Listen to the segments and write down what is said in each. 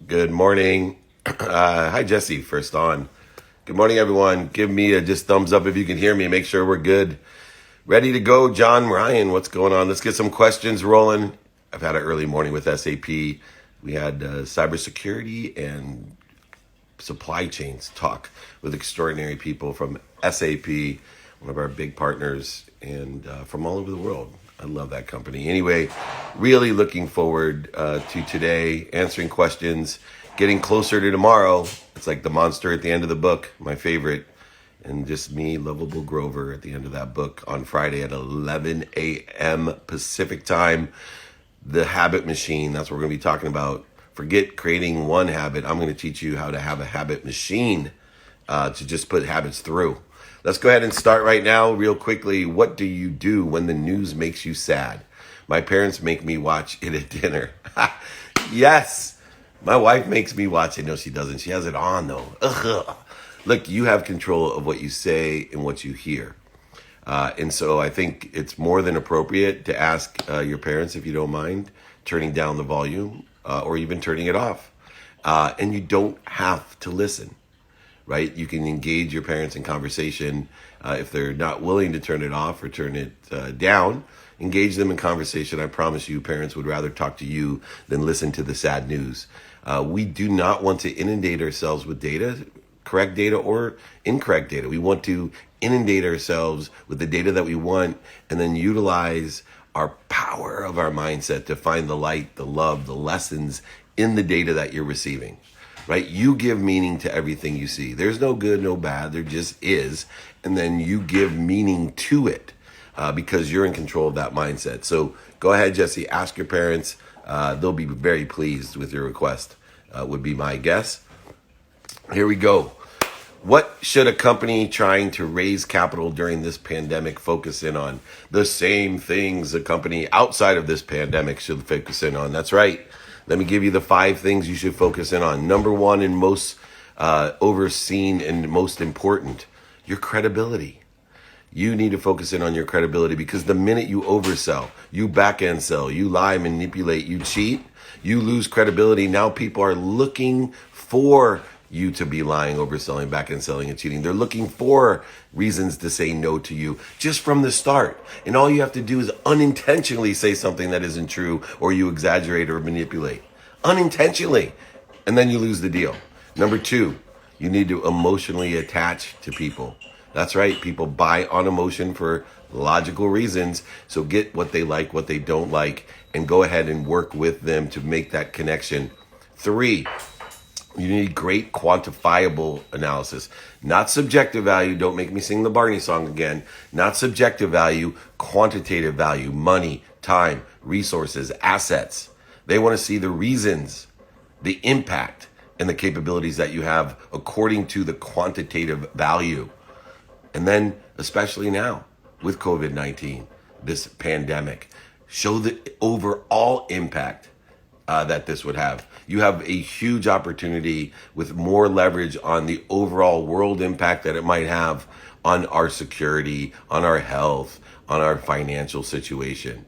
Good morning. Hi, Jesse, first on. Good morning, everyone. Give me a just thumbs up if you can hear me. Make sure we're good. Ready to go, John Ryan. What's going on? Let's get some questions rolling. I've had an early morning with SAP. We had cybersecurity and supply chains talk with extraordinary people from SAP, one of our big partners, and from all over the world. I love that company. Anyway, really looking forward to today, answering questions, getting closer to tomorrow. It's like the monster at the end of the book, my favorite. And just me, Lovable Grover, at the end of that book on Friday at 11 a.m. Pacific time. The habit machine, that's what we're going to be talking about. Forget creating one habit. I'm going to teach you how to have a habit machine to just put habits through. Let's go ahead and start right now real quickly. What do you do when the news makes you sad? My parents make me watch it at dinner. Yes, my wife makes me watch it. No, she doesn't. She has it on though. Ugh. Look, you have control of what you say and what you hear. And so I think it's more than appropriate to ask your parents, if you don't mind, turning down the volume or even turning it off. And you don't have to listen. Right? You can engage your parents in conversation. If they're not willing to turn it off or turn it down, engage them in conversation. I promise you, parents would rather talk to you than listen to the sad news. We do not want to inundate ourselves with data, correct data or incorrect data. We want to inundate ourselves with the data that we want and then utilize our power of our mindset to find the light, the love, the lessons in the data that you're receiving. Right? You give meaning to everything you see. There's no good, no bad. There just is. And then you give meaning to it because you're in control of that mindset. So go ahead, Jesse, ask your parents. They'll be very pleased with your request, would be my guess. Here we go. What should a company trying to raise capital during this pandemic focus in on? The same things a company outside of this pandemic should focus in on. That's right. Let me give you the 5 things you should focus in on. Number 1 and most overseen and most important, your credibility. You need to focus in on your credibility because the minute you oversell, you back end sell, you lie, manipulate, you cheat, you lose credibility. Now people are looking for you to be lying, overselling, back end selling, and cheating. They're looking for reasons to say no to you just from the start. And all you have to do is unintentionally say something that isn't true or you exaggerate or manipulate. Unintentionally. And then you lose the deal. Number 2, you need to emotionally attach to people. That's right. People buy on emotion for logical reasons. So get what they like, what they don't like, and go ahead and work with them to make that connection. 3, you need great quantifiable analysis, not subjective value. Don't make me sing the Barney song again. Not subjective value, quantitative value, money, time, resources, assets. They want to see the reasons, the impact, and the capabilities that you have according to the quantitative value. And then, especially now with COVID-19, this pandemic, show the overall impact that this would have. You have a huge opportunity with more leverage on the overall world impact that it might have on our security, on our health, on our financial situation.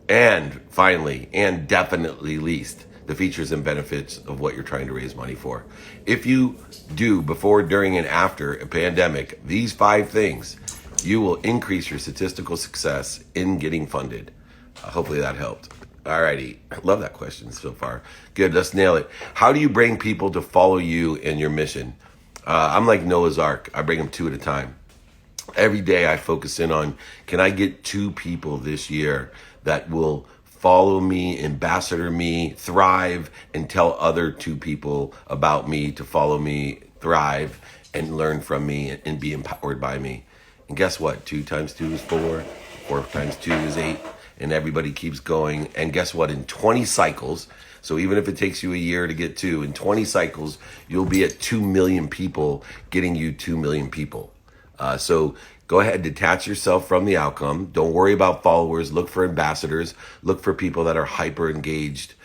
And finally, and definitely least, the features and benefits of what you're trying to raise money for. If you do before, during, and after a pandemic, these 5 things, you will increase your statistical success in getting funded. Hopefully that helped. Alrighty, I love that question so far. Good, let's nail it. How do you bring people to follow you and your mission? I'm like Noah's Ark. I bring them 2 at a time. Every day I focus in on, can I get 2 people this year that will follow me, ambassador me, thrive, and tell other 2 people about me to follow me, thrive, and learn from me and be empowered by me. And guess what? 2 times 2 is 4. 4 times 2 is 8. And everybody keeps going. And guess what? In 20 cycles, so even if it takes you a year to get 2, in 20 cycles, you'll be at 2 million people getting you 2 million people. So go ahead, detach yourself from the outcome. Don't worry about followers. Look for ambassadors. Look for people that are hyper engaged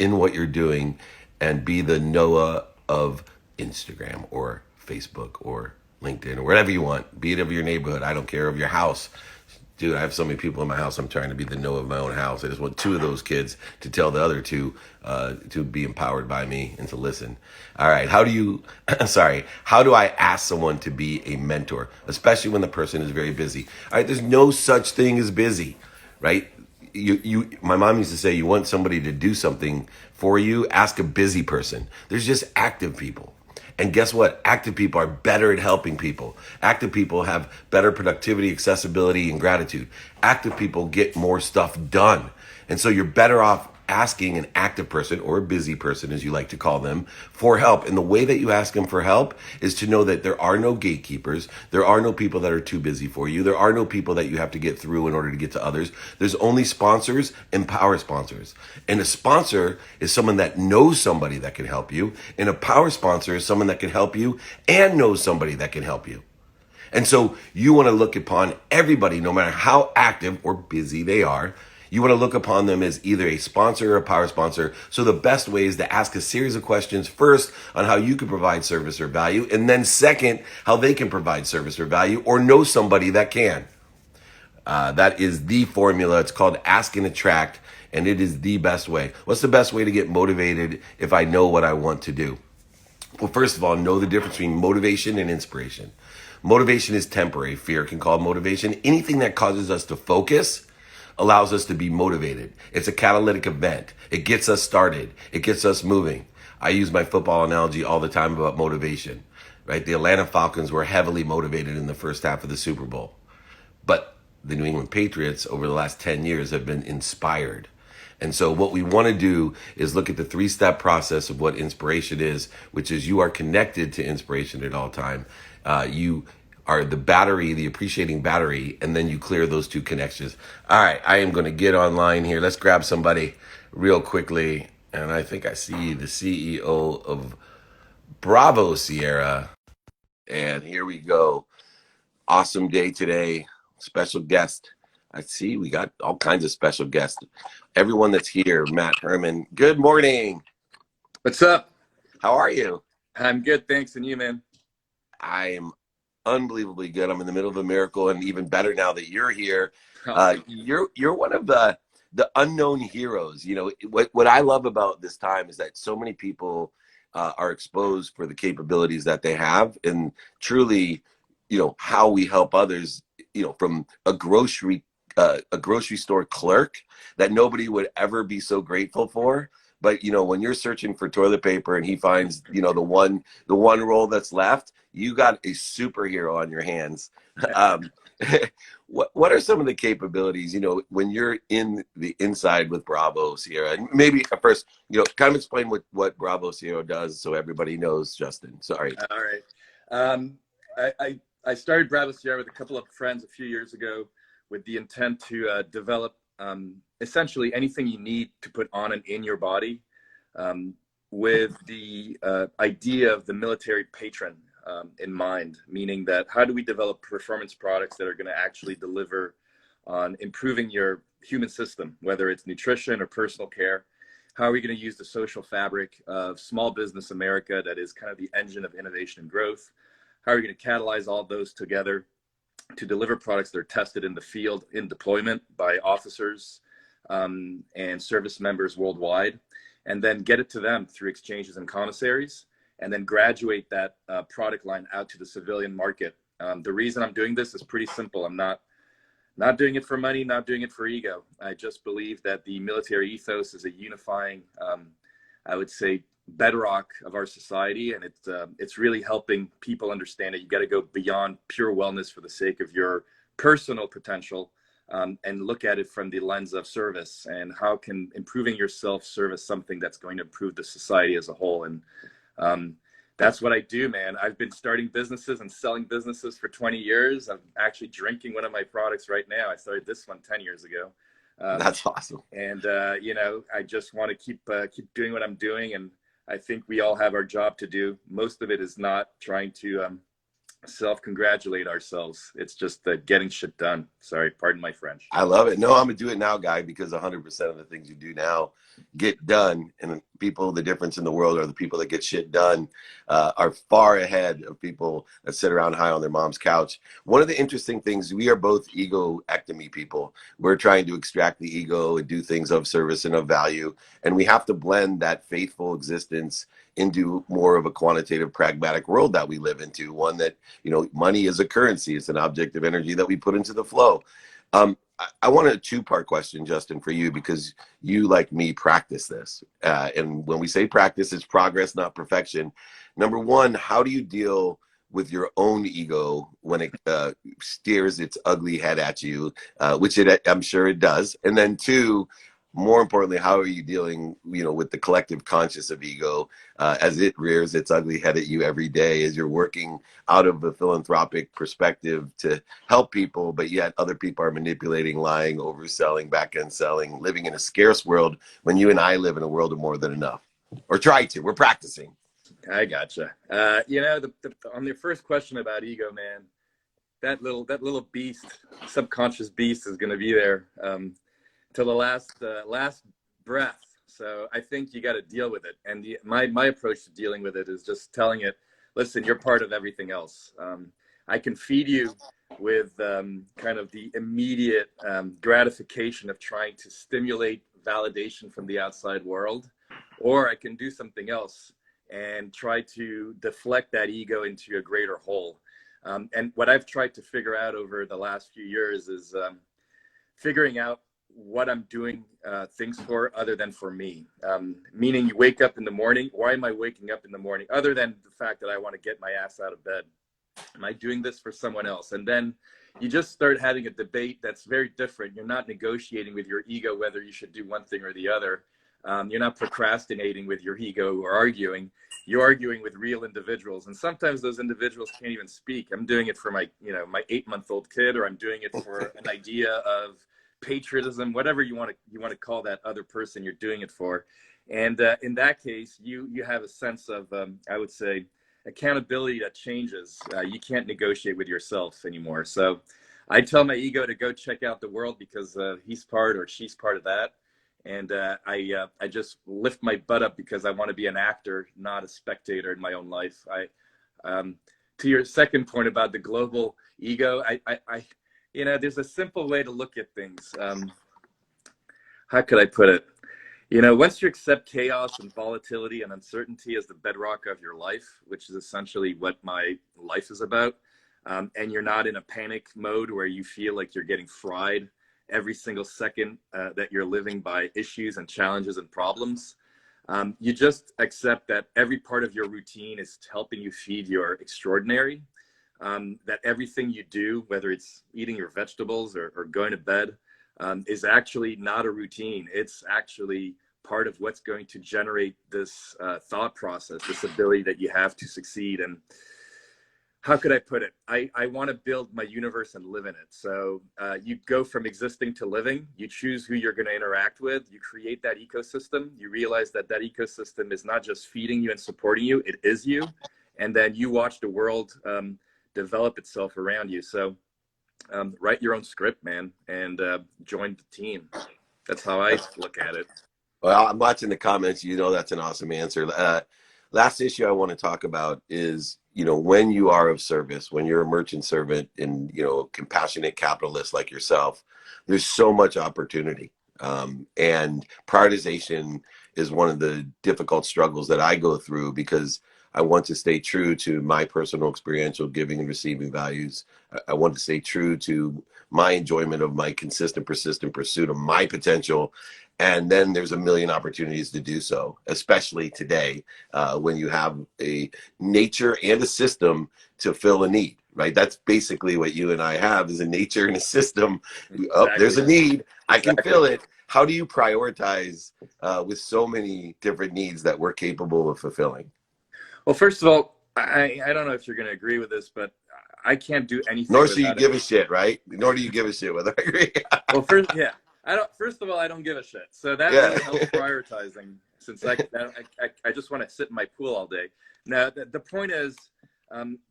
in what you're doing and be the Noah of Instagram or Facebook or LinkedIn or whatever you want. Be it of your neighborhood. I don't care, of your house. Dude, I have so many people in my house. I'm trying to be the Noah of my own house. I just want two of those kids to tell the other two to be empowered by me and to listen. All right. How do you, sorry, how do I ask someone to be a mentor, especially when the person is very busy? All right. There's no such thing as busy, right? My mom used to say, you want somebody to do something for you, ask a busy person. There's just active people. And guess what? Active people are better at helping people. Active people have better productivity, accessibility, and gratitude. Active people get more stuff done. And so you're better off asking an active person, or a busy person as you like to call them, for help. And the way that you ask them for help is to know that there are no gatekeepers. There are no people that are too busy for you. There are no people that you have to get through in order to get to others. There's only sponsors and power sponsors. And a sponsor is someone that knows somebody that can help you. And a power sponsor is someone that can help you and knows somebody that can help you. And so you want to look upon everybody, no matter how active or busy they are, you want to look upon them as either a sponsor or a power sponsor. So the best way is to ask a series of questions, first on how you can provide service or value, and then second, how they can provide service or value, or know somebody that can. That is the formula. It's called Ask and Attract, and it is the best way. What's the best way to get motivated if I know what I want to do? Well, first of all, know the difference between motivation and inspiration. Motivation is temporary. Fear can cause motivation. Anything that causes us to focus allows us to be motivated. It's a catalytic event. It gets us started. It gets us moving. I use my football analogy all the time about motivation, right? The Atlanta Falcons were heavily motivated in the first half of the Super Bowl, but the New England Patriots over the last 10 years have been inspired. And so what we want to do is look at the 3-step process of what inspiration is, which is you are connected to inspiration at all time. You are the battery, the appreciating battery, and then you clear those two connections. All right, I am going to get online here. Let's grab somebody real quickly. And I think I see the CEO of Bravo Sierra. And here we go. Awesome day today. Special guest. I see we got all kinds of special guests. Everyone that's here, Matt Herman. Good morning. What's up? How are you? I'm good, thanks. And you, man? I am unbelievably good. I'm in the middle of a miracle, and even better now that you're here. Awesome. You're one of the unknown heroes. You know what I love about this time is that so many people are exposed for the capabilities that they have, and truly, how we help others. From a grocery store clerk that nobody would ever be so grateful for. But when you're searching for toilet paper and he finds the one roll that's left, you got a superhero on your hands. What are some of the capabilities when you're in the inside with Bravo Sierra? And maybe first kind of explain what Bravo Sierra does so everybody knows. Justin, sorry. All right. I started Bravo Sierra with a couple of friends a few years ago with the intent to develop essentially anything you need to put on and in your body, with the idea of the military patron in mind, meaning that how do we develop performance products that are going to actually deliver on improving your human system, whether it's nutrition or personal care? How are we going to use the social fabric of small business America that is kind of the engine of innovation and growth? How are we going to catalyze all those together to deliver products that are tested in the field in deployment by officers and service members worldwide, and then get it to them through exchanges and commissaries, and then graduate that product line out to the civilian market. The reason I'm doing this is pretty simple. I'm not doing it for money, not doing it for ego. I just believe that the military ethos is a unifying, I would say, bedrock of our society, and it's really helping people understand that you got to go beyond pure wellness for the sake of your personal potential, and look at it from the lens of service, and how can improving yourself service something that's going to improve the society as a whole. And that's what I do, man. I've been starting businesses and selling businesses for 20 years. I'm actually drinking one of my products right now. I started this one 10 years ago. That's awesome. And I just want to keep doing what I'm doing, and I think we all have our job to do. Most of it is not trying to self-congratulate ourselves. It's just getting shit done. Sorry, pardon my French. I love it. No, I'm a do it now guy, because 100% of the things you do now get done. And people, the difference in the world are the people that get shit done, are far ahead of people that sit around high on their mom's couch. One of the interesting things, we are both ego-ectomy people. We're trying to extract the ego and do things of service and of value. And we have to blend that faithful existence into more of a quantitative, pragmatic world that we live into. One that, money is a currency. It's an object of energy that we put into the flow. I want a two-part question, Justin, for you, because you, like me, practice this. And when we say practice, it's progress, not perfection. Number one, how do you deal with your own ego when it steers its ugly head at you, which I'm sure it does? And then two, more importantly, how are you dealing, with the collective conscious of ego as it rears its ugly head at you every day as you're working out of a philanthropic perspective to help people, but yet other people are manipulating, lying, overselling, back-end selling, living in a scarce world when you and I live in a world of more than enough, or try to. We're practicing. I gotcha. On your first question about ego, man, that little beast, subconscious beast, is going to be there till the last breath. So I think you got to deal with it. And my approach to dealing with it is just telling it, listen, you're part of everything else. I can feed you with kind of the immediate gratification of trying to stimulate validation from the outside world, or I can do something else and try to deflect that ego into a greater whole. And what I've tried to figure out over the last few years is figuring out what I'm doing things for other than for me. Meaning, you wake up in the morning. Why am I waking up in the morning? Other than the fact that I want to get my ass out of bed. Am I doing this for someone else? And then you just start having a debate that's very different. You're not negotiating with your ego whether you should do one thing or the other. You're not procrastinating with your ego or arguing. You're arguing with real individuals, and sometimes those individuals can't even speak. I'm doing it for my 8-month-old kid, or I'm doing it for an idea of patriotism, whatever you want to call that other person you're doing it for. And in that case, you have a sense of, I would say, accountability that changes. You can't negotiate with yourself anymore. So I tell my ego to go check out the world because he's part or she's part of that. And I just lift my butt up because I want to be an actor, not a spectator in my own life. To your second point about the global ego, there's a simple way to look at things. How could I put it? Once you accept chaos and volatility and uncertainty as the bedrock of your life, which is essentially what my life is about, and you're not in a panic mode where you feel like you're getting fried every single second that you're living by issues and challenges and problems, you just accept that every part of your routine is helping you feed your extraordinary, that everything you do, whether it's eating your vegetables or going to bed, is actually not a routine. It's actually part of what's going to generate this thought process, this ability that you have to succeed. And how could I put it? I want to build my universe and live in it. So you go from existing to living. You choose who you're going to interact with. You create that ecosystem. You realize that ecosystem is not just feeding you and supporting you. It is you. And then you watch the world develop itself around you. So write your own script, man, and join the team. That's how I look at it. Well, I'm watching the comments. That's an awesome answer. Last issue I want to talk about is, when you are of service, when you're a merchant servant and, compassionate capitalist like yourself, there's so much opportunity. And prioritization is one of the difficult struggles that I go through because I want to stay true to my personal experiential giving and receiving values. I want to stay true to my enjoyment of my consistent, persistent pursuit of my potential. And then there's a million opportunities to do so, especially today when you have a nature and a system to fill a need, right? That's basically what you and I have is a nature and a system. Exactly. Oh, there's a need. I can Exactly. fill it. How do you prioritize with so many different needs that we're capable of fulfilling? Well, first of all, I don't know if you're going to agree with this, but I can't do anything Nor should you without it. give a shit, right? Nor do you give a shit whether I agree. Well, first of all, I don't give a shit. So that really helps prioritizing, since I just want to sit in my pool all day. Now, the point is,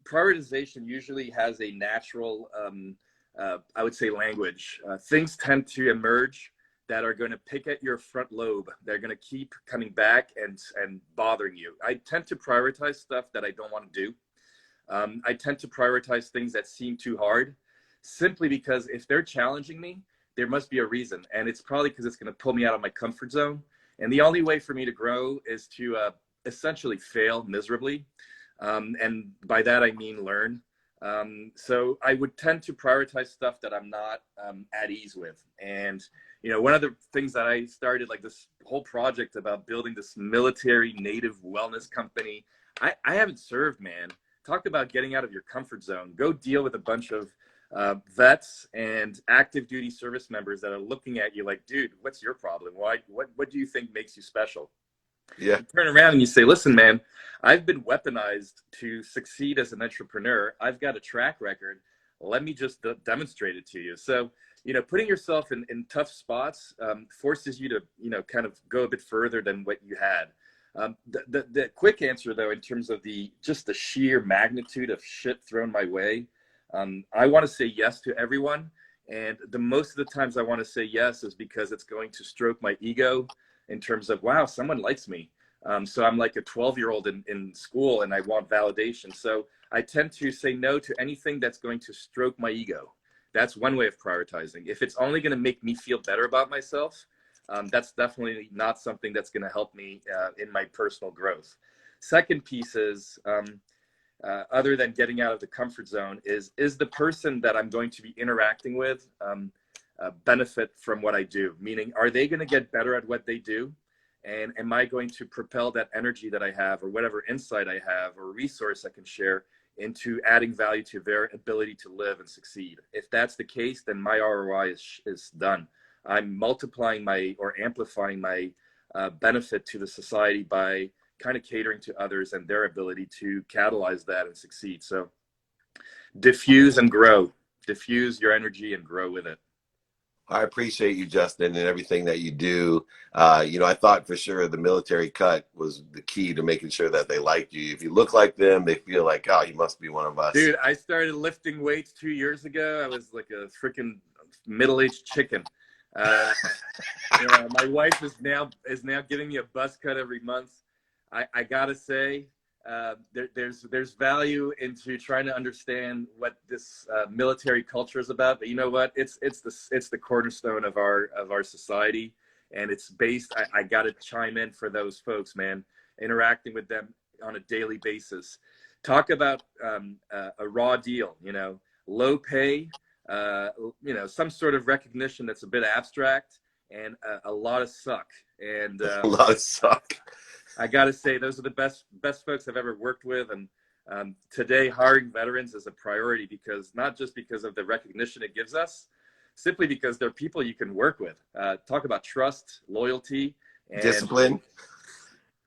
prioritization usually has a natural, I would say, language. Things tend to emerge that are going to pick at your front lobe. They're going to keep coming back and bothering you. I tend to prioritize stuff that I don't want to do. I tend to prioritize things that seem too hard, simply because if they're challenging me, there must be a reason. And it's probably because it's going to pull me out of my comfort zone. And the only way for me to grow is to essentially fail miserably. And by that, I mean learn. So I would tend to prioritize stuff that I'm not at ease with. And, you know, one of the things that I started, like this whole project about building this military native wellness company, I haven't served, man. Talk about getting out of your comfort zone. Go deal with a bunch of vets and active duty service members that are looking at you like, dude, what's your problem? What do you think makes you special? Yeah. You turn around and you say, listen, man, I've been weaponized to succeed as an entrepreneur. I've got a track record. Let me just demonstrate it to you. So, you know, putting yourself in tough spots forces you to, you know, kind of go a bit further than what you had. The quick answer, though, in terms of just the sheer magnitude of shit thrown my way, I want to say yes to everyone. And the most of the times I want to say yes is because it's going to stroke my ego in terms of, wow, someone likes me. So I'm like a 12-year-old in school and I want validation. So I tend to say no to anything that's going to stroke my ego. That's one way of prioritizing. If it's only going to make me feel better about myself, that's definitely not something that's going to help me in my personal growth. Second piece is, other than getting out of the comfort zone, is the person that I'm going to be interacting with benefit from what I do? Meaning, are they going to get better at what they do? And am I going to propel that energy that I have, or whatever insight I have, or resource I can share, into adding value to their ability to live and succeed? If that's the case, then my ROI is done. I'm multiplying or amplifying my benefit to the society by kind of catering to others and their ability to catalyze that and succeed. So diffuse and grow. Diffuse your energy and grow with it. I appreciate you, Justin, and everything that you do. You know, I thought for sure the military cut was the key to making sure that they liked you. If you look like them, they feel like, oh, you must be one of us. Dude, I started lifting weights 2 years ago. I was like a freaking middle-aged chicken. You know, my wife is now giving me a buzz cut every month. I gotta say, there's value into trying to understand what this military culture is about. But you know what? It's the cornerstone of our society, and it's based. I gotta chime in for those folks, man. Interacting with them on a daily basis. Talk about a raw deal. You know, low pay. You know, some sort of recognition that's a bit abstract, and a lot of suck. And A lot of suck. I got to say, those are the best folks I've ever worked with. And today, hiring veterans is a priority, because not just because of the recognition it gives us, simply because they're people you can work with. Talk about trust, loyalty, and Discipline.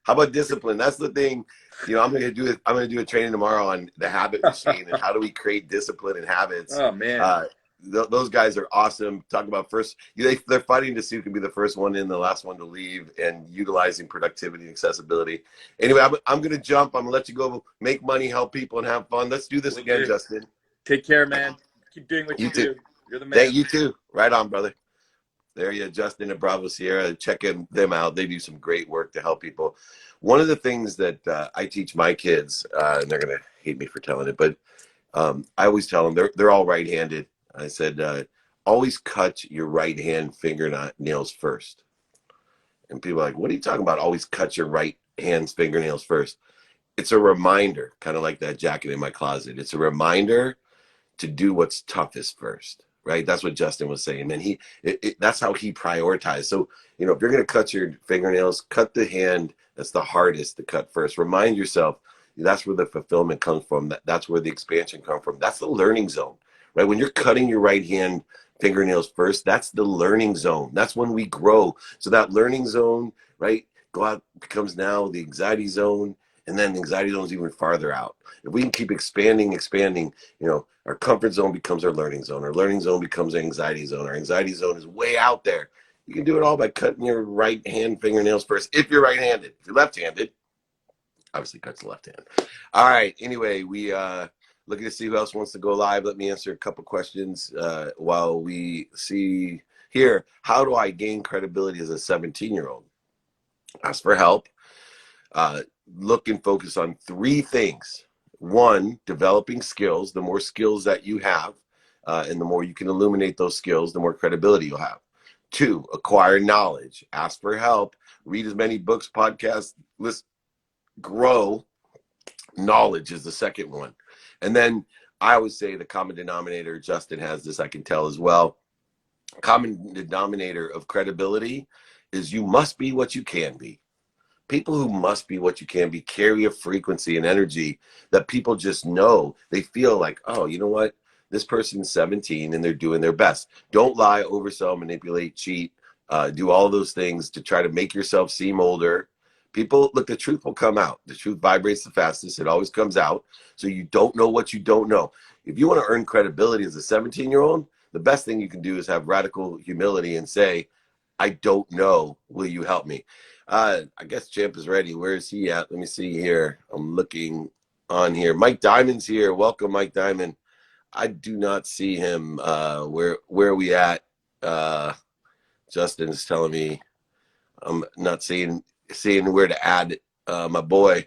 How about discipline? That's the thing. You know, I'm gonna do a training tomorrow on the habit machine and how do we create discipline and habits. Oh man. Those guys are awesome. Talk about first, they're fighting to see who can be the first one in, the last one to leave, and utilizing productivity and accessibility. Anyway, I'm going to jump. I'm going to let you go make money, help people, and have fun. Let's do this again, Justin. Take care, man. Keep doing what you do. You're the man. Thank you too. Right on, brother. There you go, Justin and Bravo Sierra. Check them out. They do some great work to help people. One of the things that I teach my kids, and they're going to hate me for telling it, but I always tell them they're all right-handed. I said, always cut your right hand fingernails first. And people are like, what are you talking about? Always cut your right hand's fingernails first. It's a reminder, kind of like that jacket in my closet. It's a reminder to do what's toughest first, right? That's what Justin was saying. And that's how he prioritized. So, you know, if you're going to cut your fingernails, cut the hand that's the hardest to cut first. Remind yourself that's where the fulfillment comes from. That's where the expansion comes from. That's the learning zone. Right? When you're cutting your right hand fingernails first, that's the learning zone. That's when we grow. So that learning zone, right, becomes now the anxiety zone, and then the anxiety zone is even farther out. If we can keep expanding, you know, our comfort zone becomes our learning zone. Our learning zone becomes our anxiety zone. Our anxiety zone is way out there. You can do it all by cutting your right hand fingernails first, if you're right-handed. If you're left-handed, obviously cuts the left hand. All right. Anyway, we looking to see who else wants to go live. Let me answer a couple questions while we see Here, how do I gain credibility as a 17-year-old? Ask for help. Look and focus on three things. One, developing skills. The more skills that you have, and the more you can illuminate those skills, the more credibility you'll have. Two, acquire knowledge. Ask for help. Read as many books, podcasts, list, grow. Knowledge is the second one. And then I always say the common denominator, Justin has this, I can tell as well. Common denominator of credibility is you must be what you can be. People who must be what you can be carry a frequency and energy that people just know. They feel like, oh, you know what? This person's 17 and they're doing their best. Don't lie, oversell, manipulate, cheat, do all those things to try to make yourself seem older. People, look, the truth will come out. The truth vibrates the fastest. It always comes out. So you don't know what you don't know. If you want to earn credibility as a 17-year-old, the best thing you can do is have radical humility and say, I don't know. Will you help me? I guess Champ is ready. Where is he at? Let me see here. I'm looking on here. Mike Diamond's here. Welcome, Mike Diamond. I do not see him. Where are we at? Justin is telling me I'm not seeing where to add my boy.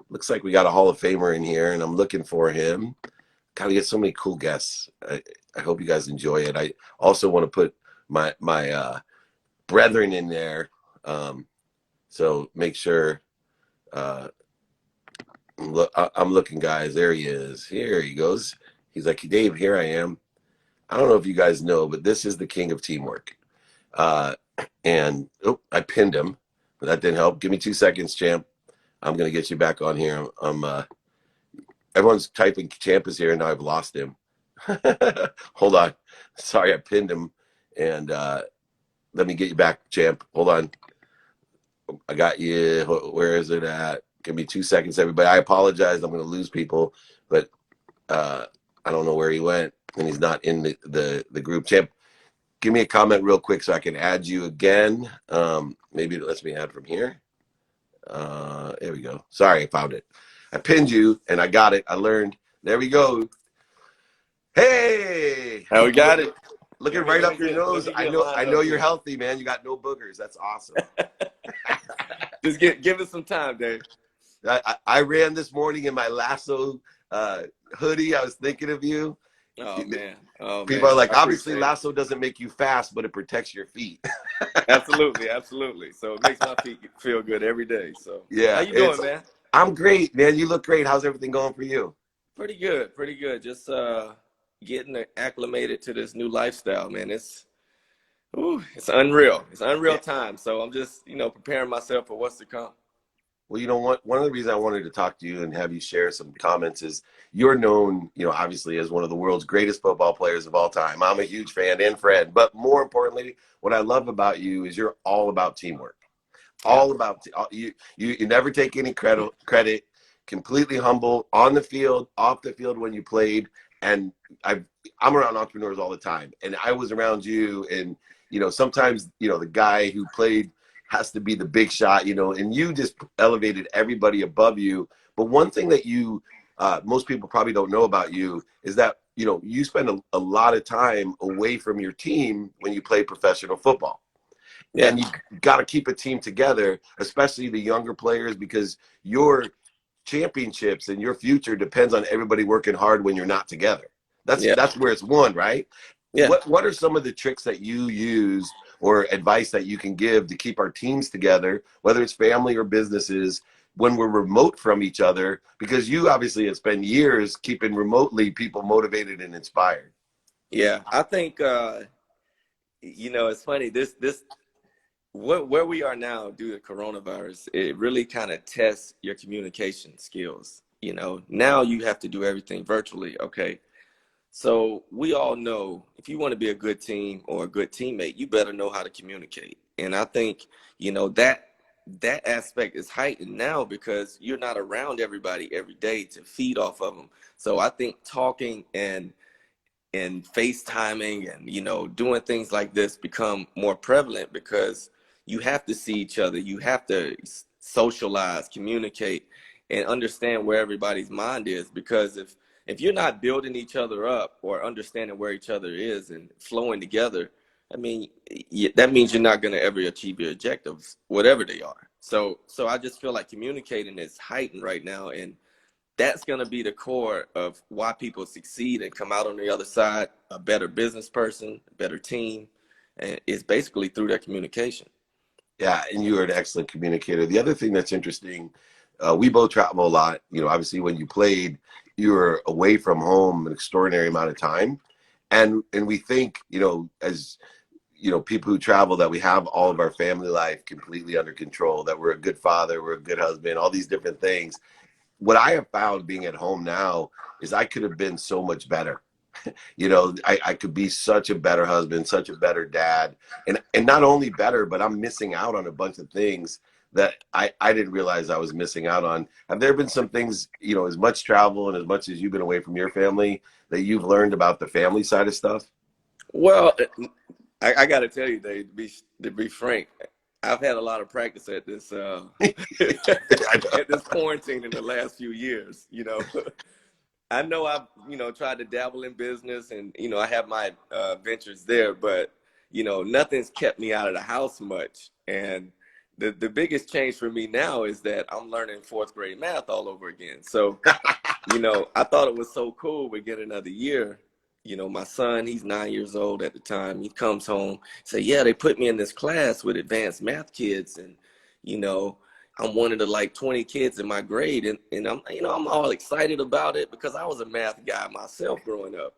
Looks like we got a Hall of Famer in here, and I'm looking for him. God, we get so many cool guests. I hope you guys enjoy it. I also want to put my brethren in there. So make sure. I'm looking, guys. There he is. Here he goes. He's like, Dave, here I am. I don't know if you guys know, but this is the king of teamwork. And I pinned him, but that didn't help. Give me 2 seconds, Champ. I'm gonna get you back on here. Everyone's typing Champ is here, and now I've lost him. Hold on. Sorry, I pinned him, and let me get you back, Champ. Hold on. I got you. Where is it at? Give me 2 seconds, everybody. I apologize. I'm going to lose people, but I don't know where he went, and he's not in the group. Champ, give me a comment real quick so I can add you again. Maybe it lets me add from here. There we go. Sorry, I found it. I pinned you, and I got it. I learned. There we go. Hey! Now we got it. Looking right up your nose. I know you're healthy, man. You got no boogers. That's awesome. Just give us some time, Dave. I ran this morning in my Lasso hoodie. I was thinking of you. Oh, man. People are like, obviously Lasso doesn't make you fast, but it protects your feet. Absolutely. So it makes my feet feel good every day. So yeah. How you doing, man? I'm great, man. You look great. How's everything going for you? Pretty good. Just getting acclimated to this new lifestyle, man. It's unreal. It's unreal time. So I'm just, preparing myself for what's to come. Well, you know what? One of the reasons I wanted to talk to you and have you share some comments is you're known, obviously as one of the world's greatest football players of all time. I'm a huge fan and friend, but more importantly, what I love about you is you're all about teamwork. All about you never take any credit, completely humble on the field, off the field when you played. And I'm around entrepreneurs all the time, and I was around you, and sometimes the guy who played has to be the big shot, and you just elevated everybody above you. But one thing that most people probably don't know about you is that you spend a lot of time away from your team when you play professional football. Yeah. And you got to keep a team together, especially the younger players, because your championships and your future depends on everybody working hard when you're not together. That's where it's won, right? Yeah. What are some of the tricks that you use or advice that you can give to keep our teams together, whether it's family or businesses, when we're remote from each other? Because you obviously have spent years keeping remotely people motivated and inspired. Yeah, I think it's funny. Where we are now due to coronavirus, it really kind of tests your communication skills. Now you have to do everything virtually. Okay. So we all know if you want to be a good team or a good teammate, you better know how to communicate. And I think, that aspect is heightened now because you're not around everybody every day to feed off of them. So I think talking and FaceTiming and, doing things like this become more prevalent because you have to see each other. You have to socialize, communicate, and understand where everybody's mind is. Because if you're not building each other up or understanding where each other is and flowing together, I mean, that means you're not going to ever achieve your objectives, whatever they are. So I just feel like communicating is heightened right now, and that's going to be the core of why people succeed and come out on the other side a better business person, a better team, and it's basically through that communication. Yeah, and you are an excellent communicator. The other thing that's interesting, we both travel a lot. You know, obviously when you played, you were away from home an extraordinary amount of time. And we think, you know, as you know, people who travel, that we have all of our family life completely under control, that we're a good father, we're a good husband, all these different things. What I have found being at home now is I could have been so much better. You know, I could be such a better husband, such a better dad, and not only better, but I'm missing out on a bunch of things that I didn't realize I was missing out on. Have there been some things, you know, as much travel and as much as you've been away from your family, that you've learned about the family side of stuff? Well, I got to tell you, Dave, to be frank, I've had a lot of practice at this I at this quarantine in the last few years. You know, I know I've tried to dabble in business, and I have my ventures there, but nothing's kept me out of the house much. And the biggest change for me now is that I'm learning fourth grade math all over again. So I thought it was so cool. We get another year. My son, he's 9 years old at the time. He comes home, say, yeah, they put me in this class with advanced math kids. And, I'm one of the like 20 kids in my grade. And I'm all excited about it because I was a math guy myself growing up.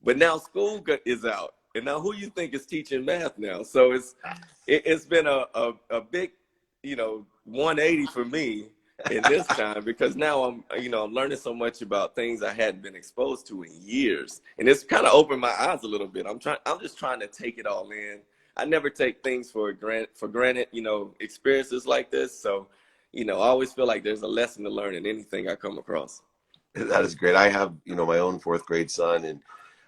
But now school is out. And now who you think is teaching math now? So it's been a big, 180 for me in this time, because now I'm learning so much about things I hadn't been exposed to in years, and it's kind of opened my eyes a little bit. I'm just trying to take it all in. I never take things for granted, experiences like this. So, I always feel like there's a lesson to learn in anything I come across. That is great. I have, you know, my own fourth grade son, and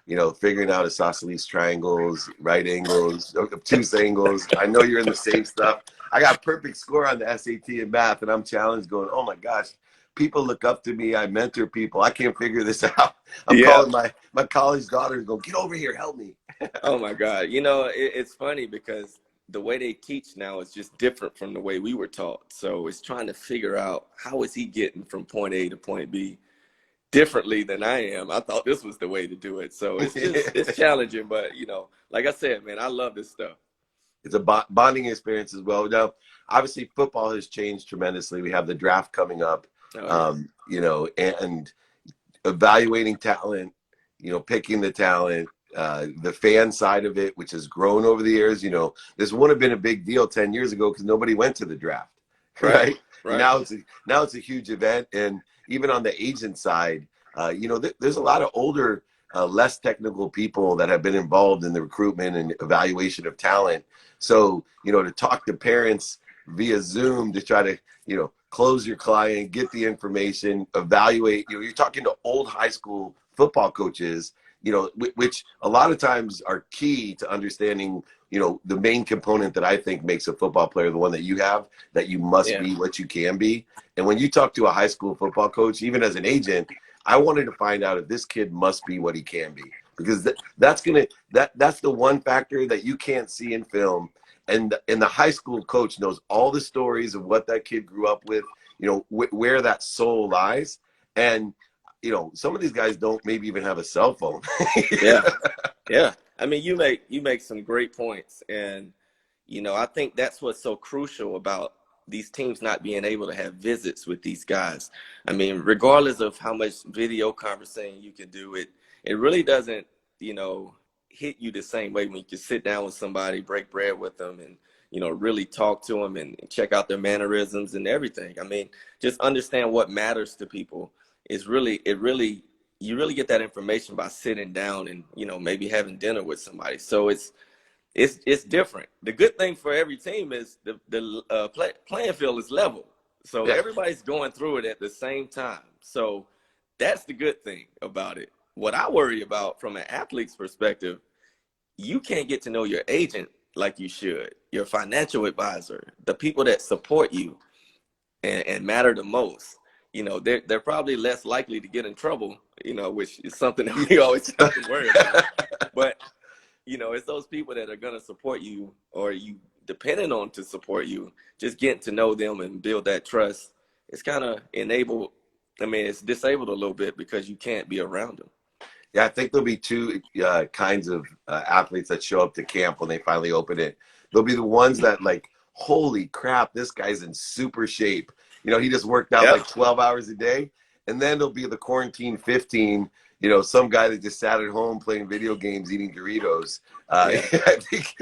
you know, figuring out isosceles triangles, right angles, obtuse angles. I know you're in the same stuff. I got perfect score on the SAT in math, and I'm challenged, going, oh my gosh, people look up to me. I mentor people. I can't figure this out. I'm Yeah. calling my college daughter and go, get over here, help me. Oh my God. It's funny because the way they teach now is just different from the way we were taught. So it's trying to figure out how is he getting from point A to point B differently than I am. I thought this was the way to do it. So it's challenging, but like I said, man, I love this stuff. It's a bonding experience as well. Now, obviously, football has changed tremendously. We have the draft coming up, Oh, yeah. you know, and evaluating talent, you know, picking the talent, the fan side of it, which has grown over the years. You know, this wouldn't have been a big deal 10 years ago because nobody went to the draft, Right. right? And Right. now it's a huge event. And even on the agent side, you know, there's a lot of older, less technical people that have been involved in the recruitment and evaluation of talent. So, you know, to talk to parents via Zoom to try to, you know, close your client, get the information, evaluate. You know, you're talking to old high school football coaches, you know, which a lot of times are key to understanding, you know, the main component that I think makes a football player the one that you have, that you must Yeah. be what you can be. And when you talk to a high school football coach, even as an agent, I wanted to find out if this kid must be what he can be, because that's the one factor that you can't see in film. And the high school coach knows all the stories of what that kid grew up with, you know, where that soul lies. And you know, some of these guys don't maybe even have a cell phone. Yeah. Yeah. I mean, you make some great points. And, I think that's what's so crucial about these teams not being able to have visits with these guys. I mean, regardless of how much video conversating you can do, it really doesn't, hit you the same way when you can sit down with somebody, break bread with them, and, really talk to them and check out their mannerisms and everything. I mean, just understand what matters to people is you really get that information by sitting down and maybe having dinner with somebody. So it's different. The good thing for every team is the playing field is level, so Yeah. everybody's going through it at the same time. So that's the good thing about it. What I worry about from an athlete's perspective, you can't get to know your agent like you should, your financial advisor, the people that support you and matter the most. They're probably less likely to get in trouble, which is something that we always have to worry about. But you know, it's those people that are going to support you or you depending on to support you. Just getting to know them and build that trust. It's kind of enabled. I mean, it's disabled a little bit because you can't be around them. Yeah, I think there'll be two kinds of athletes that show up to camp when they finally open it. There'll be the ones that like, holy crap, this guy's in super shape. You know, he just worked out Yep. like 12 hours a day. And then there'll be the quarantine 15, you know, some guy that just sat at home playing video games, eating Doritos. Yeah. I think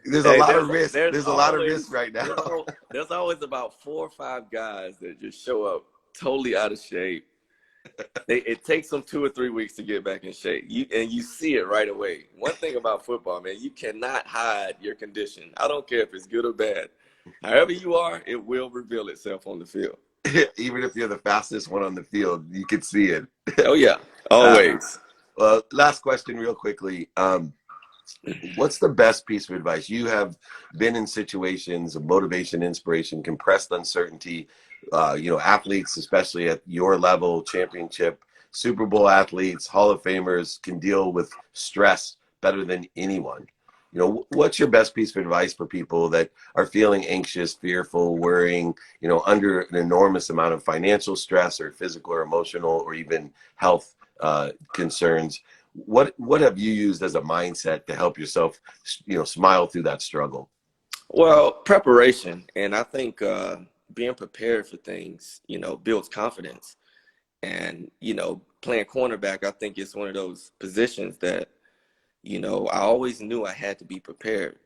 there's a Hey, lot of risk. There's a lot of always risk right now. there's always about 4 or 5 guys that just show up totally out of shape. It takes them 2 or 3 weeks to get back in shape. You see it right away. One thing about football, man, you cannot hide your condition. I don't care if it's good or bad. However you are, it will reveal itself on the field. Even if you're the fastest one on the field, you can see it. Oh yeah, Uh, always. last question, real quickly. What's the best piece of advice? You have been in situations of motivation, inspiration, compressed uncertainty. You know, athletes, especially at your level, championship, Super Bowl athletes, Hall of Famers, can deal with stress better than anyone. You know, what's your best piece of advice for people that are feeling anxious, fearful, worrying, you know, under an enormous amount of financial stress or physical or emotional or even health concerns? What have you used as a mindset to help yourself, you know, smile through that struggle? Well, preparation, and I think being prepared for things, you know, builds confidence. And you know, playing cornerback, I think it's one of those positions that, you know, I always knew I had to be prepared.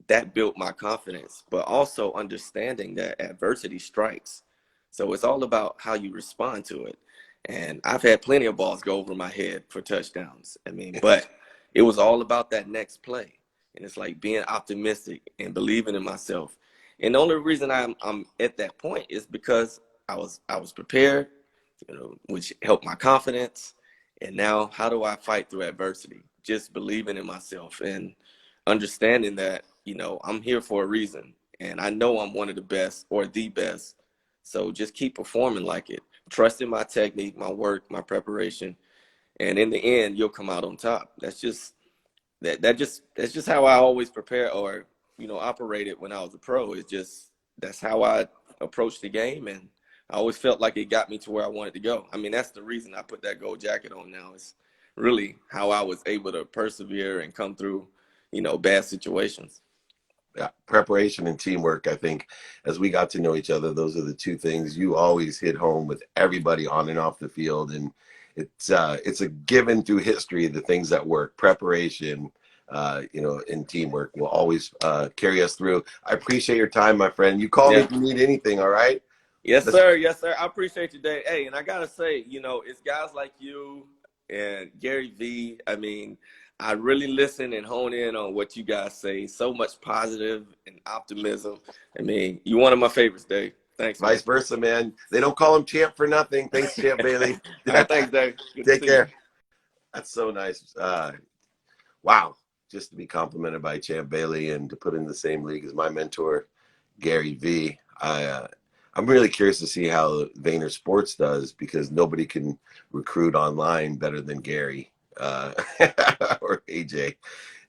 That built my confidence, but also understanding that adversity strikes. So it's all about how you respond to it. And I've had plenty of balls go over my head for touchdowns. I mean, but it was all about that next play. And it's like being optimistic and believing in myself. And the only reason I'm at that point is because I was prepared, you know, which helped my confidence. And now how do I fight through adversity? Just believing in myself and understanding that, you know, I'm here for a reason and I know I'm one of the best or the best. So just keep performing like it, trusting my technique, my work, my preparation, and in the end, you'll come out on top. That's just how I always prepare or, you know, operated when I was a pro. It's just that's how I approached the game, and I always felt like it got me to where I wanted to go. I mean, that's the reason I put that gold jacket on now. Is really how I was able to persevere and come through, you know, bad situations. Yeah, preparation and teamwork. I think as we got to know each other, those are the two things you always hit home with everybody on and off the field. And it's a given through history, the things that work, preparation, you know, and teamwork will always carry us through. I appreciate your time, my friend. You call me Yeah. if you need anything. All right. Yes, Let's, sir. Yes, sir. I appreciate you, Dave. Hey, and I gotta say, you know, it's guys like you and Gary V. I mean, I really listen and hone in on what you guys say. So much positive and optimism. I mean, you're one of my favorites, Dave. Thanks, man. vice versa, man. They don't call him champ for nothing. Thanks, Champ Bailey. All right, thanks, Dave. Good to Take see care. That's so nice. Wow. Just to be complimented by Champ Bailey and to put in the same league as my mentor, Gary V. I'm really curious to see how Vayner Sports does because nobody can recruit online better than Gary or AJ.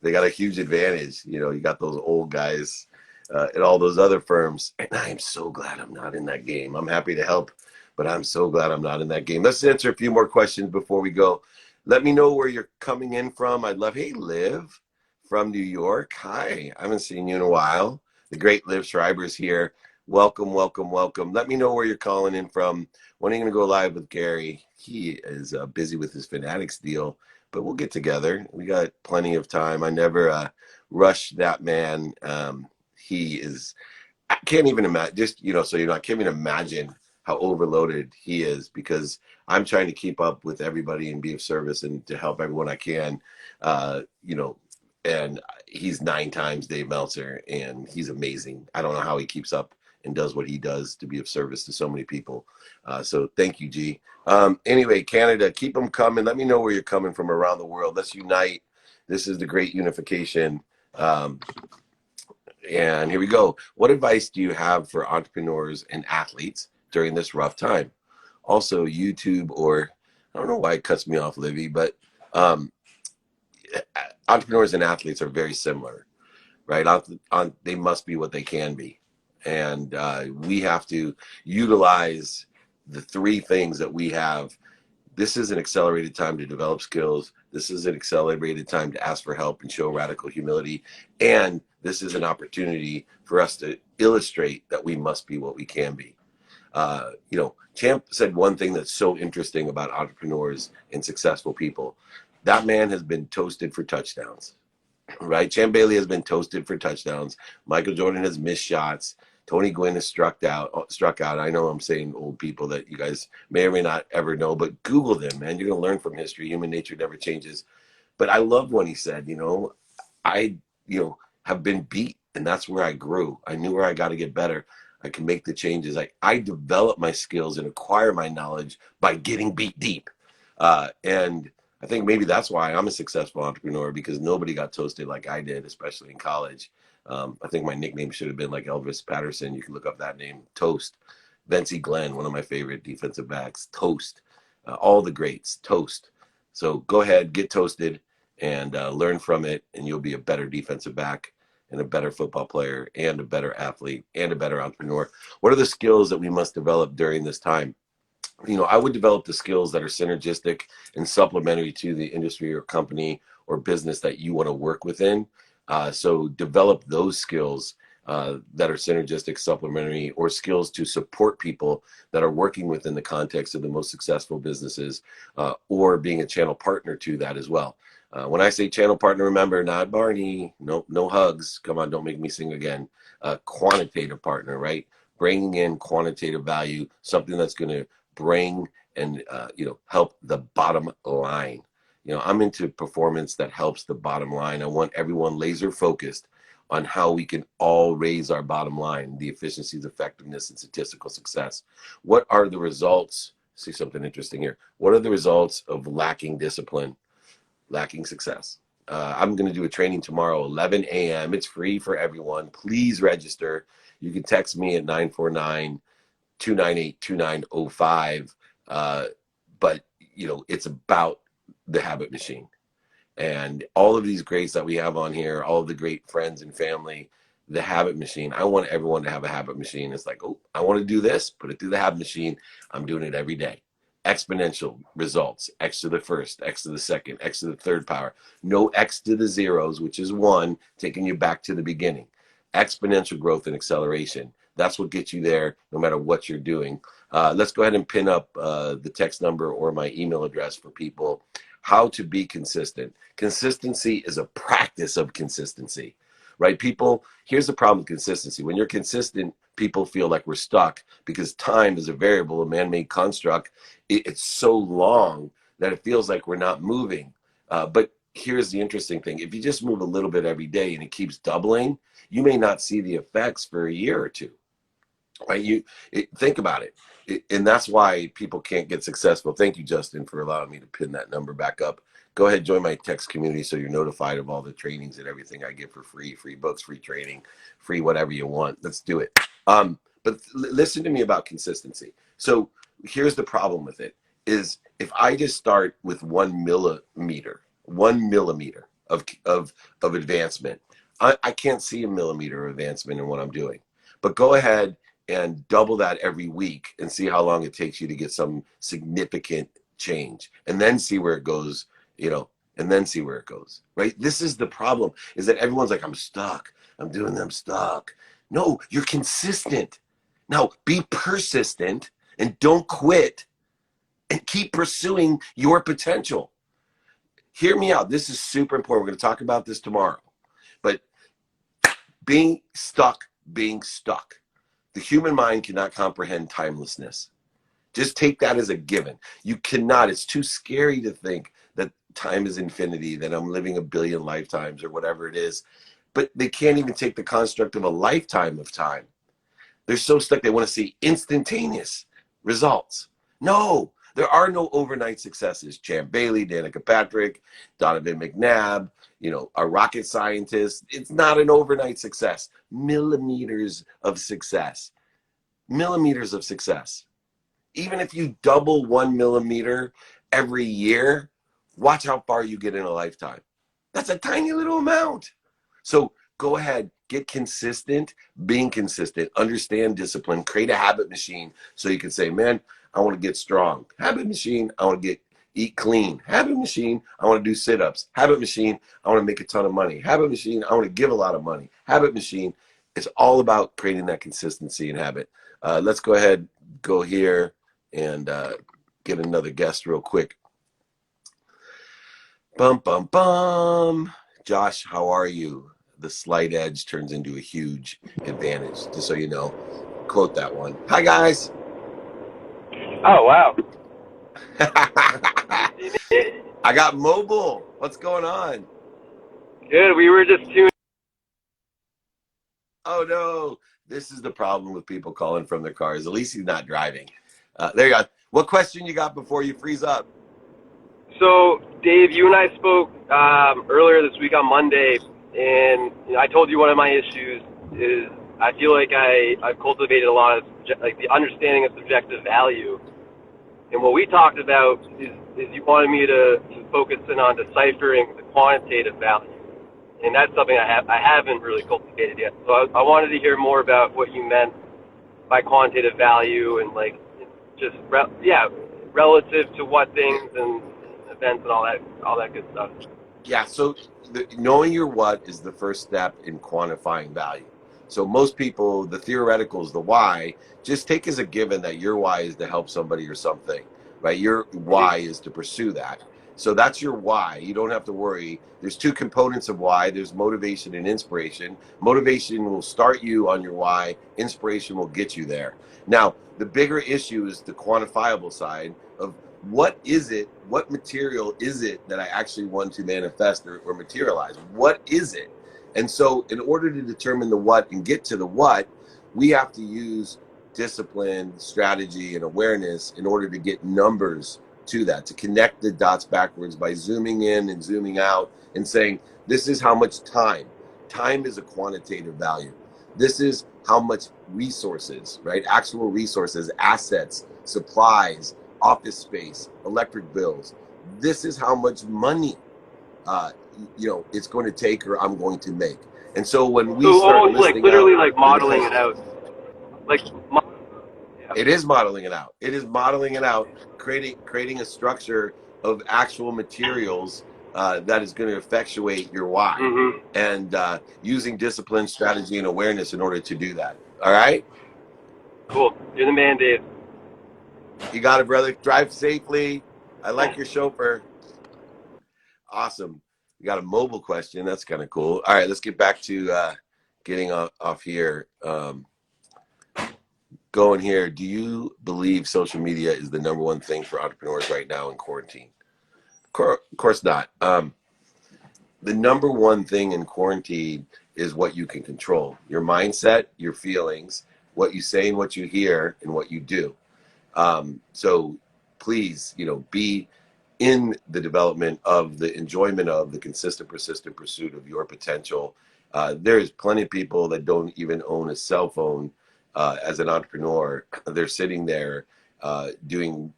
They got a huge advantage. You know, you got those old guys at all those other firms. And I am so glad I'm not in that game. I'm happy to help, but I'm so glad I'm not in that game. Let's answer a few more questions before we go. Let me know where you're coming in from. I'd love, hey, Liv from New York. Hi, I haven't seen you in a while. The great Liv Schreiber's here. Welcome, welcome, welcome. Let me know where you're calling in from. When are you going to go live with Gary? He is busy with his Fanatics deal, but we'll get together. We got plenty of time. I never rush that man. He is, I can't even imagine, just, you know, so you know, I can't even imagine how overloaded he is because I'm trying to keep up with everybody and be of service and to help everyone I can, you know, and he's 9 times Dave Meltzer and he's amazing. I don't know how he keeps up and does what he does to be of service to so many people. So thank you, G. Anyway, Canada, keep them coming. Let me know where you're coming from around the world. Let's unite. This is the great unification. And here we go. What advice do you have for entrepreneurs and athletes during this rough time? Also, YouTube or I don't know why it cuts me off, Livy, but entrepreneurs and athletes are very similar, right? They must be what they can be. And we have to utilize the three things that we have. This is an accelerated time to develop skills. This is an accelerated time to ask for help and show radical humility. And this is an opportunity for us to illustrate that we must be what we can be. Champ said one thing that's so interesting about entrepreneurs and successful people. That man has been toasted for touchdowns, right? Champ Bailey has been toasted for touchdowns. Michael Jordan has missed shots. Tony Gwynn has struck out. I know I'm saying old people that you guys may or may not ever know, but Google them, man. You're going to learn from history. Human nature never changes. But I love when he said, I, have been beat, and that's where I grew. I knew where I got to get better. I can make the changes. I develop my skills and acquire my knowledge by getting beat deep. And I think maybe that's why I'm a successful entrepreneur, because nobody got toasted like I did, especially in college. I think my nickname should have been like Elvis Patterson. You can look up that name, Toast. Vincey Glenn, one of my favorite defensive backs, Toast. All the greats, Toast. So go ahead, get toasted, and learn from it, and you'll be a better defensive back and a better football player and a better athlete and a better entrepreneur. What are the skills that we must develop during this time? I would develop the skills that are synergistic and supplementary to the industry or company or business that you want to work within. So develop those skills that are synergistic, supplementary, or skills to support people that are working within the context of the most successful businesses, or being a channel partner to that as well. When I say channel partner, remember, not Barney, no hugs. Come on, don't make me sing again. Quantitative partner, right? Bringing in quantitative value, something that's going to bring and help the bottom line. I'm into performance that helps the bottom line. I want everyone laser focused on how we can all raise our bottom line, the efficiencies, effectiveness, and statistical success. What are the results? See something interesting here. What are the results of lacking discipline, lacking success? I'm going to do a training tomorrow, 11 a.m. It's free for everyone. Please register. You can text me at 949-298-2905. But it's about the habit machine. And all of these greats that we have on here, all of the great friends and family, the habit machine. I want everyone to have a habit machine. It's like, oh, I want to do this, put it through the habit machine. I'm doing it every day. Exponential results, x to the first, x to the second, x to the third power. No x to the zeros, which is 1, taking you back to the beginning. Exponential growth and acceleration. That's what gets you there no matter what you're doing. Let's go ahead and pin up the text number or my email address for people. How to be consistent. Consistency is a practice of consistency, right? People, here's the problem with consistency. When you're consistent, people feel like we're stuck because time is a variable, a man-made construct. It's so long that it feels like we're not moving. But here's the interesting thing. If you just move a little bit every day and it keeps doubling, you may not see the effects for a year or two. Right? Think about it. And that's why people can't get successful. Thank you, Justin, for allowing me to pin that number back up. Go ahead, join my text community so you're notified of all the trainings and everything I give for free books, free training, free whatever you want. Let's do it. But listen to me about consistency. So here's the problem with it is if I just start with 1 millimeter of advancement, I can't see a millimeter of advancement in what I'm doing. But go ahead and double that every week and see how long it takes you to get some significant change, and then see where it goes, right? This is the problem, is that everyone's like, I'm stuck. I'm stuck. No, you're consistent. Now be persistent and don't quit and keep pursuing your potential. Hear me out. This is super important. We're going to talk about this tomorrow, but being stuck. The human mind cannot comprehend timelessness. Just take that as a given. You cannot. It's too scary to think that time is infinity, that I'm living 1 billion lifetimes or whatever it is. But they can't even take the construct of a lifetime of time. They're so stuck. They want to see instantaneous results. No, there are no overnight successes. Champ Bailey, Danica Patrick, Donovan McNabb, a rocket scientist. It's not an overnight success. Millimeters of success. Even if you double 1 millimeter every year, watch how far you get in a lifetime. That's a tiny little amount. So go ahead, get consistent, being consistent, understand discipline, create a habit machine so you can say, man, I want to get strong. Habit machine, I want to eat clean. Habit machine, I want to do sit-ups. Habit machine, I want to make a ton of money. Habit machine, I want to give a lot of money. Habit machine, it's all about creating that consistency and habit. Let's go ahead, go here and get another guest real quick. Bum, bum, bum. Josh, how are you? The slight edge turns into a huge advantage, just so you know. Quote that one. Hi, guys. Oh, wow. I got mobile. What's going on? Good. We were just tuning. Oh, no. This is the problem with people calling from their cars. At least he's not driving. There you go. What question you got before you freeze up? So, Dave, you and I spoke earlier this week on Monday, and I told you one of my issues is I feel like I've cultivated a lot of like the understanding of subjective value. And what we talked about is you wanted me to focus in on deciphering the quantitative value. And that's something I haven't really cultivated yet. So I wanted to hear more about what you meant by quantitative value and like just relative to what things and events and all that good stuff. Yeah, so knowing your what is the first step in quantifying value. So most people, the theoreticals, the why, just take as a given that your why is to help somebody or something, right? Your why is to pursue that. So that's your why. You don't have to worry. There's two components of why. There's motivation and inspiration. Motivation will start you on your why. Inspiration will get you there. Now, the bigger issue is the quantifiable side of what is it, what material is it that I actually want to manifest or materialize? What is it? And so in order to determine the what and get to the what, we have to use discipline, strategy, and awareness in order to get numbers to that, to connect the dots backwards by zooming in and zooming out and saying, this is how much time. Time is a quantitative value. This is how much resources, right? Actual resources, assets, supplies, office space, electric bills. This is how much money it's going to take or I'm going to make. And so when we start almost like literally like modeling it out. It is modeling it out. It is modeling it out, creating a structure of actual materials that is going to effectuate your why, and using discipline, strategy, and awareness in order to do that. All right? Cool. You're the man, Dave. You got it, brother. Drive safely. I like your chauffeur. Awesome. We got a mobile question. That's kind of cool. All right, let's get back to getting off here. Going here. Do you believe social media is the number one thing for entrepreneurs right now in quarantine? Of course not. The number one thing in quarantine is what you can control. Your mindset, your feelings, what you say and what you hear, and what you do. So please, be in the development of the enjoyment of the consistent, persistent pursuit of your potential. There's plenty of people that don't even own a cell phone as an entrepreneur. They're sitting there doing,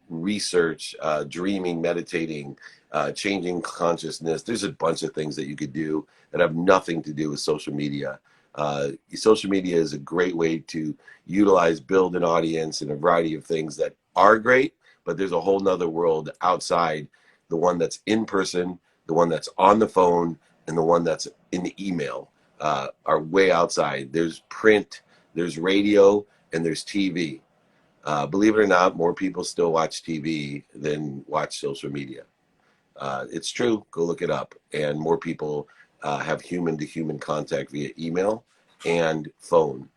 research, dreaming, meditating, changing consciousness. There's a bunch of things that you could do that have nothing to do with social media. Social media is a great way to utilize, build an audience, and a variety of things that are great, but there's a whole nother world outside the one that's in person, the one that's on the phone, and the one that's in the email are way outside. There's print, there's radio, and there's TV. Believe it or not, more people still watch TV than watch social media. It's true. Go look it up. And more people have human-to-human contact via email and phone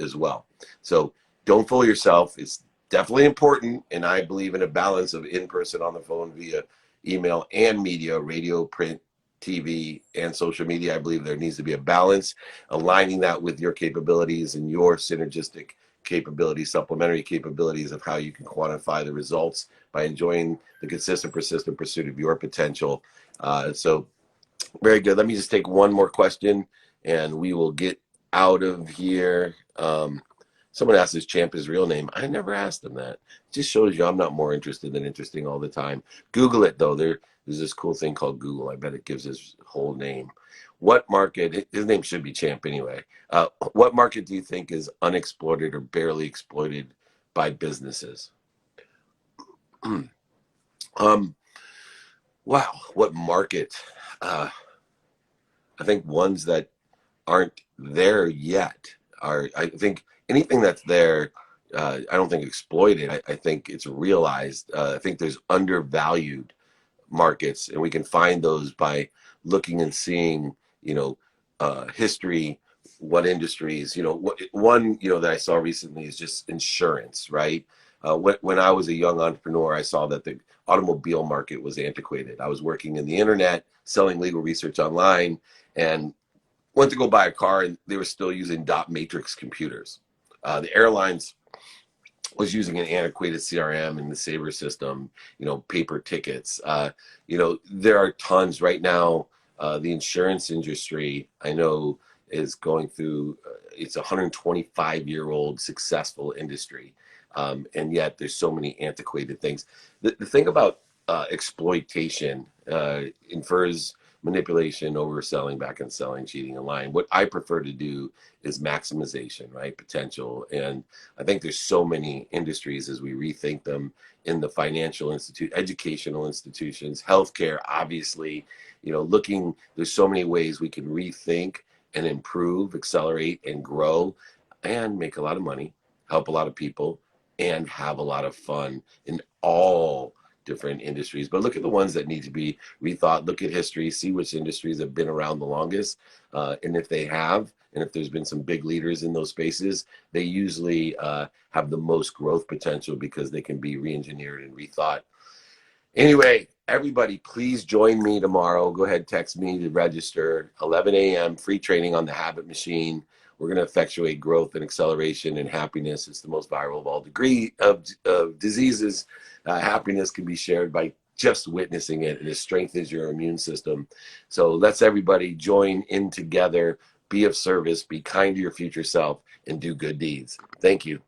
as well. So don't fool yourself. It's definitely important, and I believe in a balance of in-person, on the phone, via email and media, radio, print, TV, and social media. I believe there needs to be a balance, aligning that with your capabilities and your synergistic capabilities, supplementary capabilities of how you can quantify the results by enjoying the consistent, persistent pursuit of your potential. So very good. Let me just take one more question and we will get out of here. Someone asked this champ his real name. I never asked him that. It just shows you I'm not more interested than interesting all the time. Google it though. There's there's this cool thing called Google. I bet it gives his whole name. What market, his name should be Champ anyway. What market do you think is unexploited or barely exploited by businesses? Wow, what market? I think ones that aren't there yet are, I think anything that's there, I don't think exploited. I think it's realized. I think there's undervalued markets, and we can find those by looking and seeing, history, what industries, one, that I saw recently is just insurance, right? When I was a young entrepreneur, I saw that the automobile market was antiquated. I was working in the internet, selling legal research online, and went to go buy a car, and they were still using dot matrix computers. The airlines was using an antiquated CRM and the Sabre system, paper tickets. There are tons right now. The insurance industry, I know, is going through, it's a 125-year-old successful industry. And yet there's so many antiquated things. The thing about exploitation infers manipulation, overselling, back and selling, cheating, and lying. What I prefer to do is maximization, right? Potential. And I think there's so many industries as we rethink them in the financial institute, educational institutions, healthcare, obviously, there's so many ways we can rethink and improve, accelerate, and grow, and make a lot of money, help a lot of people, and have a lot of fun in all different industries. But look at the ones that need to be rethought. Look at history, see which industries have been around the longest. And if they have, and if there's been some big leaders in those spaces, they usually have the most growth potential because they can be re-engineered and rethought. Anyway, everybody, please join me tomorrow. Go ahead, text me to register. 11 a.m., free training on the habit machine. We're going to effectuate growth and acceleration and happiness. It's the most viral of all degree of diseases. Happiness can be shared by just witnessing it, and it strengthens your immune system. So let's everybody join in together, be of service, be kind to your future self, and do good deeds. Thank you.